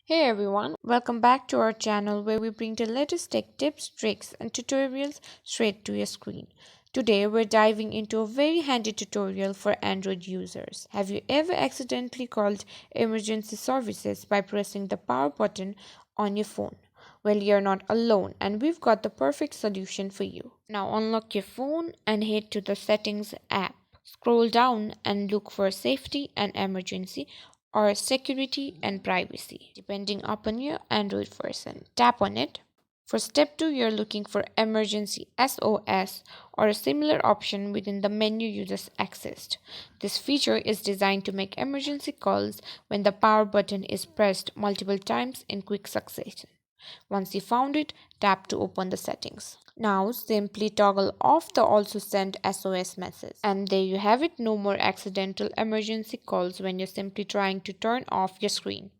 Hey everyone, welcome back to our channel where we bring the latest tech tips, tricks, and tutorials straight to your screen. Today we're diving into a very handy tutorial for Android users. Have you ever accidentally called emergency services by pressing the power button on your phone? Well, you're not alone, and we've got the perfect solution for you. Now unlock your phone and head to the Settings app. Scroll down and look for Safety and Emergency or Security and Privacy, depending upon your Android version. Tap on it. For step 2, you're looking for Emergency SOS or a similar option within the menu you just accessed. This feature is designed to make emergency calls when the power button is pressed multiple times in quick succession. Once you found it, tap to open the settings. Now simply toggle off the also send SOS message. And there you have it, no more accidental emergency calls when you're simply trying to turn off your screen.